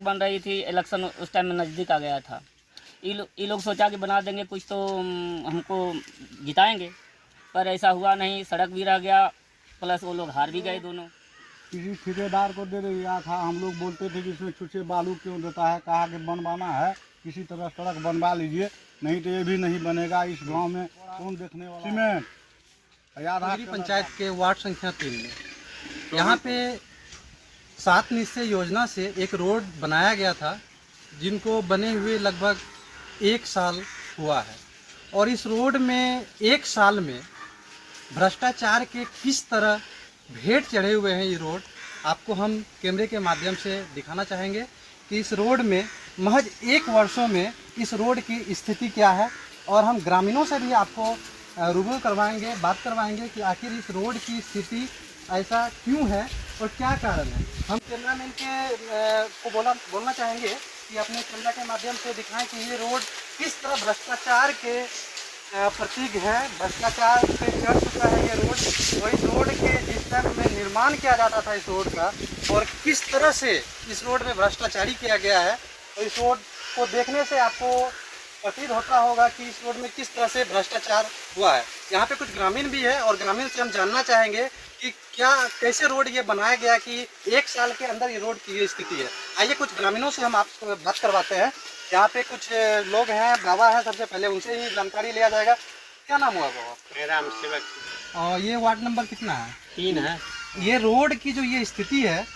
बन रही थी, इलेक्शन उस टाइम में नज़दीक आ गया था। ये लोग सोचा कि बना देंगे कुछ तो हमको जिताएंगे, पर ऐसा हुआ नहीं। सड़क भी रह गया, प्लस वो लोग हार भी गए दोनों। किसी ठेकेदार को दे दिया था। हम लोग बोलते थे कि इसमें छुच्छे बालू क्यों देता है, कहा कि बनवाना है किसी तरह सड़क बनवा लीजिए, नहीं तो ये भी नहीं बनेगा। इस गांव में कौन देखने वाला सीमेंट मेरी पंचायत के वार्ड संख्या 3 में यहाँ पे 7 निश्चय योजना से एक रोड बनाया गया था, जिनको बने हुए लगभग 1 साल हुआ है। और इस रोड में 1 साल में भ्रष्टाचार के किस तरह भेंट चढ़े हुए हैं ये रोड, आपको हम कैमरे के माध्यम से दिखाना चाहेंगे कि इस रोड में महज 1 वर्षों में इस रोड की स्थिति क्या है। और हम ग्रामीणों से भी आपको रूबरू करवाएंगे, बात करवाएंगे कि आखिर इस रोड की स्थिति ऐसा क्यों है और क्या कारण है। हम कैमरामैन को बोलना चाहेंगे कि अपने कैमरा के माध्यम से दिखाएं कि ये रोड किस तरह भ्रष्टाचार के प्रतीक है, भ्रष्टाचार पे चढ़ चुका है ये रोड। और इस रोड के जिस टाइम में निर्माण किया जाता था इस रोड का, और किस तरह से इस रोड में भ्रष्टाचारी किया गया है, और इस रोड को देखने से आपको प्रतीत होता होगा कि इस रोड में किस तरह से भ्रष्टाचार हुआ है। यहाँ पे कुछ ग्रामीण भी है और ग्रामीण से हम जानना चाहेंगे कि क्या कैसे रोड ये बनाया गया कि 1 साल के अंदर ये रोड की ये स्थिति है। आइए कुछ ग्रामीणों से हम आपसे बात करवाते हैं। यहाँ पे कुछ लोग हैं, बाबा हैं, सबसे पहले उनसे ही जानकारी लिया जाएगा। क्या नाम हुआ बाबा? मेरा सेवक। और ये वार्ड नंबर कितना है? 3 है। ये रोड की जो ये स्थिति है,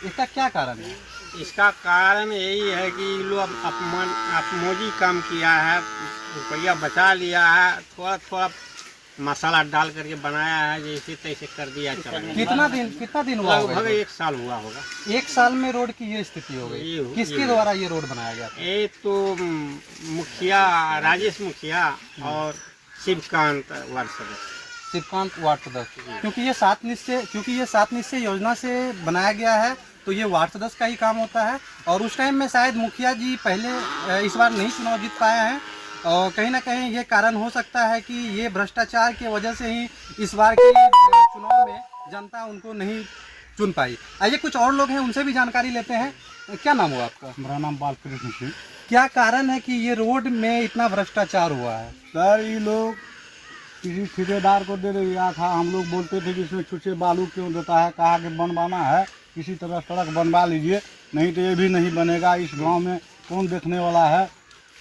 इसका क्या कारण है? इसका कारण यही है कि लोग अपमोजी काम किया है, रुपया बचा लिया है, थोड़ा थोड़ा मसाला डाल करके बनाया है, जैसे तैसे कर दिया चला। कितना दिन हुआ होगा? लगभग 1 साल हुआ होगा। 1 साल में रोड की ये स्थिति हो गई। किसके द्वारा ये रोड बनाया गया था? ये तो मुखिया राजेश मुखिया और शिवकांत वार्ड सदस्य। शिवकांत वार्ड सदस्य, क्योंकि ये 7 निश्चय योजना से बनाया गया है, तो ये वार्ड सदस्य का ही काम होता है। और उस टाइम में शायद मुखिया जी पहले इस बार नहीं चुनाव जीत पाए हैं, और कहीं ना कहीं ये कारण हो सकता है कि ये भ्रष्टाचार की वजह से ही इस बार के चुनाव में जनता उनको नहीं चुन पाई। आइए कुछ और लोग हैं, उनसे भी जानकारी लेते हैं। क्या नाम हुआ आपका? मेरा नाम बालकृष्ण सिंह। क्या कारण है कि ये रोड में इतना भ्रष्टाचार हुआ है? सर, ये लोग किसी ठेकेदार को दे दिया था। हम लोग बोलते थे कि इसमें छुच्छे बालू क्यों देता है, कहा कि बनवाना है किसी तरह सड़क बनवा लीजिए, नहीं तो ये भी नहीं बनेगा। इस गांव में कौन देखने वाला है।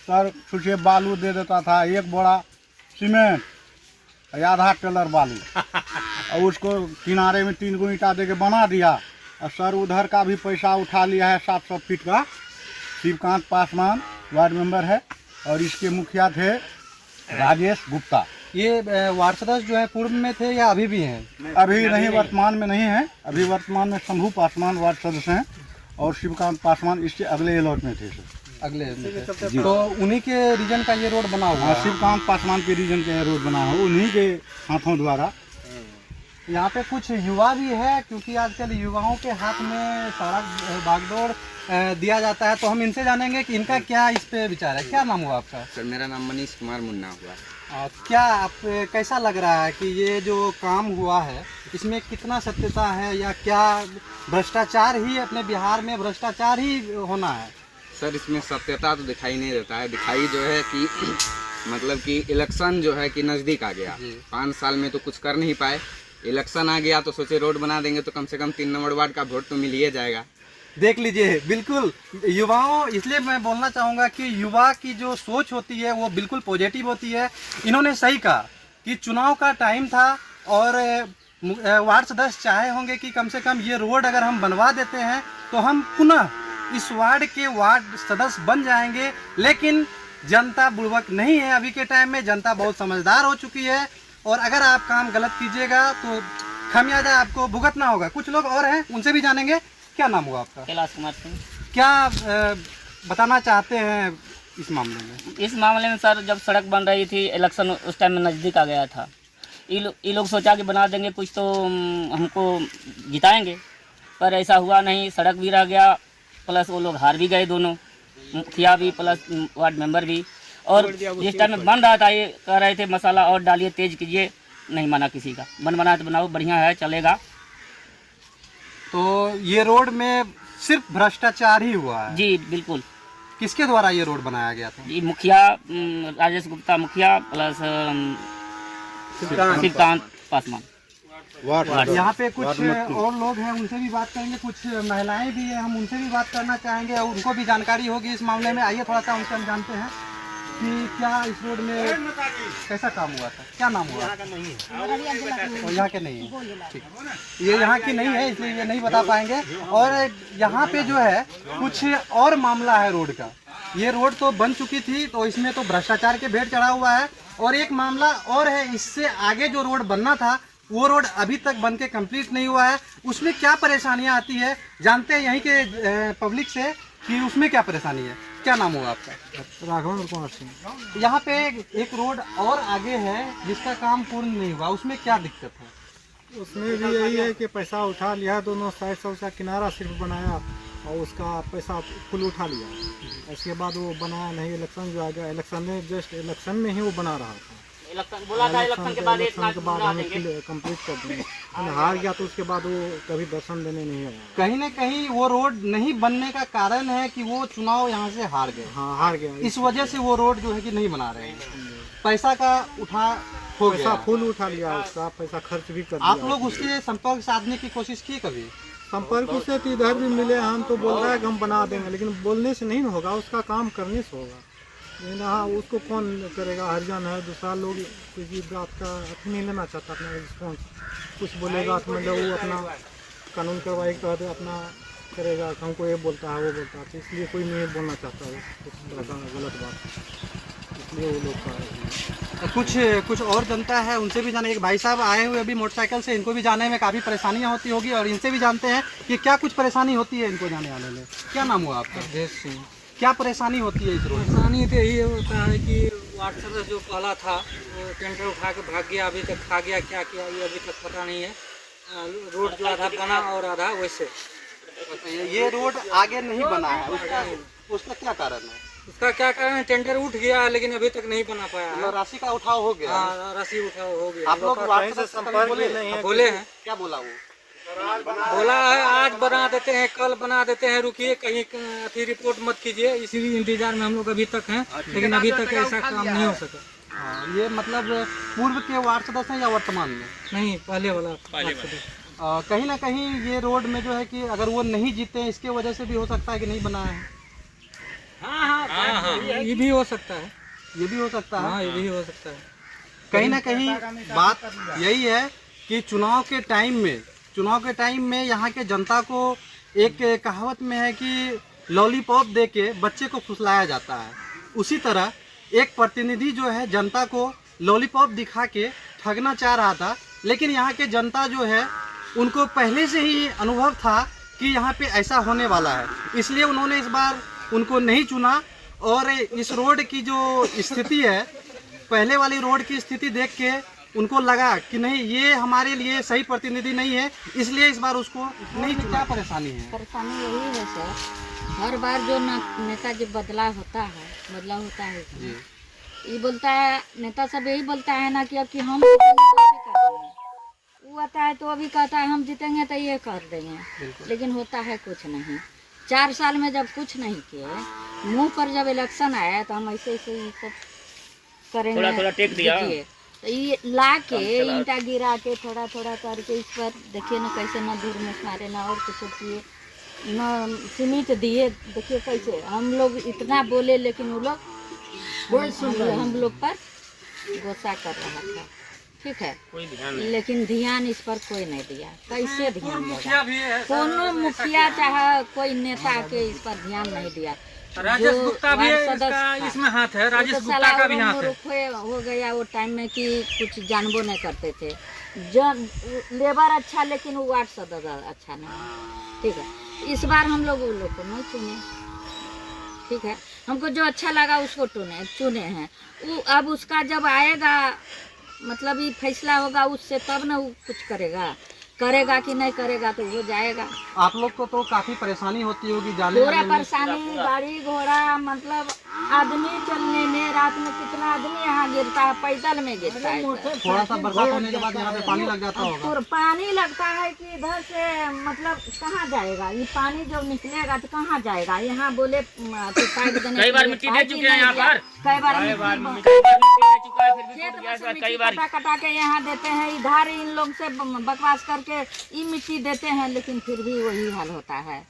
सर, छुच्छे बालू दे देता था, 1 बोरा सीमेंट, आधा टेलर बालू, और उसको किनारे में 3 गो ईंटा दे के बना दिया। और सर, उधर का भी पैसा उठा लिया है 700 फीट का। शिवकांत पासवान वार्ड मेंबर है और इसके मुखिया थे राजेश गुप्ता। ये वार्ड सदस्य जो है पूर्व में थे या अभी भी हैं? अभी नहीं, वर्तमान में नहीं है। अभी वर्तमान में शंभू पासवान वार्ड सदस्य हैं और शिवकांत पासवान इससे अगले अलॉट में थे सर। अगले तो उन्हीं के रीजन का ये रोड बना हुआ है। शिवकांत पासवान के रीजन का रोड बना हुआ, उन्हीं के हाथों द्वारा। यहाँ पे कुछ युवा भी है, क्योंकि आजकल युवाओं के हाथ में सड़क भागदौड़ दिया जाता है, तो हम इनसे जानेंगे कि इनका क्या इस पे विचार है। क्या नाम हुआ आपका? सर, मेरा नाम मनीष कुमार मुन्ना हुआ। क्या आप कैसा लग रहा है कि ये जो काम हुआ है इसमें कितना सत्यता है, या क्या भ्रष्टाचार ही अपने बिहार में भ्रष्टाचार ही होना है? सर, इसमें सत्यता तो दिखाई नहीं देता है। दिखाई जो है कि मतलब कि इलेक्शन जो है कि नज़दीक आ गया। 5 साल में तो कुछ कर नहीं पाए। इलेक्शन आ गया तो सोचे रोड बना देंगे तो कम से कम 3 नंबर वार्ड का वोट तो मिल ही जाएगा। देख लीजिए, बिल्कुल युवाओं, इसलिए मैं बोलना चाहूँगा कि युवा की जो सोच होती है वो बिल्कुल पॉजिटिव होती है। इन्होंने सही कहा कि चुनाव का टाइम था और वार्ड सदस्य चाहे होंगे कि कम से कम ये रोड अगर हम बनवा देते हैं तो हम पुनः इस वार्ड के वार्ड सदस्य बन जाएंगे। लेकिन जनता बुड़बक नहीं है। अभी के टाइम में जनता बहुत समझदार हो चुकी है, और अगर आप काम गलत कीजिएगा तो खामियाजा आपको भुगतना होगा। कुछ लोग और हैं, उनसे भी जानेंगे। क्या नाम हुआ आपका? कैलाश कुमार सिंह। क्या बताना चाहते हैं इस मामले में? इस मामले में सर, जब सड़क बन रही थी, इलेक्शन उस टाइम में नज़दीक आ गया था, ये लोग सोचा कि बना देंगे कुछ तो हमको जिताएंगे, पर ऐसा हुआ नहीं। सड़क भी रह गया, प्लस वो लोग हार भी गए दोनों, मुखिया भी प्लस वार्ड मेंबर भी। और जिस टाइम में बन रहा था, ये कह रहे थे मसाला और डालिए, तेज कीजिए, नहीं माना किसी का। बना तो बनाओ, बढ़िया है, चलेगा। तो ये रोड में सिर्फ भ्रष्टाचार ही हुआ है। जी बिल्कुल। किसके द्वारा ये रोड बनाया गया था? जी मुखिया राजेश गुप्ता मुखिया प्लस श्रीकांत पासवान। यहाँ पे कुछ और लोग हैं, उनसे भी बात करेंगे, कुछ महिलाएं भी हैं, हम उनसे भी बात करना चाहेंगे और उनको भी जानकारी होगी इस मामले में। आइए थोड़ा सा उनसे हम जानते हैं कि क्या इस रोड में कैसा काम हुआ था, क्या नाम हुआ? और यहाँ के नहीं है, ठीक, ये यहाँ की नहीं है इसलिए ये नहीं बता पाएंगे। और यहाँ पे जो है कुछ और मामला है रोड का। ये रोड तो बन चुकी थी तो इसमें तो भ्रष्टाचार के भेंट चढ़ा हुआ है। और एक मामला और है, इससे आगे जो रोड बनना था वो रोड अभी तक बन के कम्प्लीट नहीं हुआ है। उसमें क्या परेशानियाँ आती है जानते हैं यहीं के पब्लिक से कि उसमें क्या परेशानी है। क्या नाम हुआ आपका? राघवेंद्र कुमार सिंह। यहाँ पे एक रोड और आगे है जिसका काम पूर्ण नहीं हुआ, उसमें क्या दिक्कत है? उसमें भी यही है कि पैसा उठा लिया, दोनों साइड से उसका किनारा सिर्फ बनाया और उसका पैसा फुल उठा लिया। उसके बाद वो बनाया नहीं। इलेक्शन जो आ गया, इलेक्शन में जस्ट इलेक्शन में ही वो बना रहा था। इलेक्शन बोला था, इलेक्शन के बाद हमें कंप्लीट कर देंगे। हार गया तो उसके बाद वो कभी दर्शन देने नहीं आया। कहीं न कहीं वो रोड नहीं बनने का कारण है कि वो चुनाव यहाँ से हार गए। हाँ, हार गया। इस वजह से वो रोड जो है कि नहीं बना रहे हैं। पैसा का उठा हो पैसा गया, फुल उठा लिया, उसका पैसा खर्च भी कर दिया। आप लोग उसके संपर्क साधने की कोशिश की कभी? संपर्क उससे तो इधर भी मिले, हम तो बोल रहे हैं कि हम बना देंगे, लेकिन बोलने से नहीं होगा, उसका काम करने से होगा। लेकिन हाँ, उसको कौन करेगा? हरिजन है, दूसरा लोग किसी बात का अथी नहीं लेना चाहता, अपना रिस्पॉन्स कुछ बोलेगा तो मतलब वो अपना कानून कार्रवाई कर अपना करेगा। हमको ये बोलता है वो बोलता है, तो इसलिए कोई नहीं बोलना चाहता है कुछ गलत बात, इसलिए वो लोग का। कुछ और जनता है, उनसे भी जाने। एक भाई साहब आए हुए अभी मोटरसाइकिल से, इनको भी जाने में काफ़ी परेशानियां होती होगी और इनसे भी जानते हैं कि क्या कुछ परेशानी होती है इनको जाने आने में। क्या नाम हुआ आपका? देश सिंह। क्या परेशानी होती है इस रोड? परेशानी तो यही होता है कि वार्ड सदस्य जो पहला था वो टेंडर उठा के भाग गया, अभी तक खा गया, क्या किया ये अभी तक पता नहीं है। रोड जो आधा बना और आधा वैसे। ये रोड आगे नहीं बना है, उसका क्या कारण है? उसका क्या कारण है? टेंडर उठ गया है लेकिन अभी तक नहीं बना पाया है। राशि का उठाव हो गया? हाँ, राशि उठाव हो गया। आप लोग वार्ड सदस्य से संपर्क बोले हैं, क्या बोला वो? बोला है आज बना देते हैं, कल बना देते हैं, रुकिए कहीं अथी रिपोर्ट मत कीजिए, इसी इंतजार में हम लोग अभी तक हैं, लेकिन अभी तक ऐसा काम नहीं हो सका। ये मतलब पूर्व के वार्ड सदस्य हैं या वर्तमान में? नहीं, पहले वाला। कहीं ना कहीं ये रोड में जो है कि अगर वो नहीं जीते इसके वजह से भी हो सकता है कि नहीं बना है। हाँ, ये भी हो सकता है, ये भी हो सकता है। हाँ, ये भी हो सकता है। कहीं ना कहीं बात यही है कि चुनाव के टाइम में यहाँ के जनता को एक कहावत में है कि लॉलीपॉप दे के बच्चे को फुसलाया जाता है। उसी तरह एक प्रतिनिधि जो है जनता को लॉलीपॉप दिखा के ठगना चाह रहा था, लेकिन यहाँ के जनता जो है उनको पहले से ही अनुभव था कि यहाँ पे ऐसा होने वाला है, इसलिए उन्होंने इस बार उनको नहीं चुना। और इस रोड की जो स्थिति है, पहले वाली रोड की स्थिति देख के उनको लगा कि नहीं, ये हमारे लिए सही प्रतिनिधि नहीं है, इसलिए इस बार उसको नहीं चुना। क्या परेशानी है? परेशानी यही है सर, हर बार जो नेता जब बदलाव होता है जी। ये बोलता है, नेता सब यही बोलता है ना कि अब कि हम जीतेंगे तो ऐसे कर देंगे। वो आता है तो अभी कहता है हम जीतेंगे तो ये कर देंगे, लेकिन होता है कुछ नहीं। 4 साल में जब कुछ नहीं किए, मुंह पर जब इलेक्शन आया तो हम ऐसे ही सब करेंगे, थोड़ा टेक दिया। तो ये ला के ईंटा गिरा के थोड़ा करके इस पर देखिए ना कैसे ना दूर में मारे ना और कुछ किए न सीमेंट दिए। देखिए कैसे हम लोग इतना बोले लेकिन वो लोग हम लोग पर गुस्सा कर रहा था। ठीक है, लेकिन ध्यान इस पर कोई नहीं दिया। कैसे ध्यान देगा? कोनो मुखिया चाहे कोई नेता के इस पर ध्यान नहीं दिया। राजेश गुप्ता भी इसमें हाथ है, राजेश गुप्ता का भी हाथ है। हो गया वो टाइम में कि कुछ जानबो नहीं करते थे। जो लेबर अच्छा, लेकिन वो वार्ड सदस्य अच्छा नहीं। ठीक है, इस बार हम लोग वो लोग को नहीं चुने। ठीक है, हमको जो अच्छा लगा उसको चुने हैं। वो अब उसका जब आएगा मतलब ये फैसला होगा उससे, तब ना वो कुछ करेगा। करेगा कि नहीं करेगा तो वो जाएगा। आप लोग को तो काफी परेशानी होती होगी जाने पूरा आने में। परेशानी, गाड़ी घोड़ा, मतलब आदमी चलने में रात में कितना आदमी यहाँ गिरता है, पैदल में गिरता है। थोड़ा सा बरसात होने के बाद यहाँ पे पानी लग जाता होगा। और पानी लगता है कि इधर से मतलब कहाँ जाएगा ये पानी, जब निकलेगा तो कहाँ जाएगा। यहाँ बोले पाइप देने कई बार मिट्टी दे चुके हैं यहाँ पर, कई बार मिट्टी दे चुका है, फिर भी खेत टूट में गया से सर, मिट्टी कई बार। कटा कटा के यहाँ देते हैं, इधर इन लोग से बकवास करके ये मिट्टी देते हैं, लेकिन फिर भी वही हाल होता है।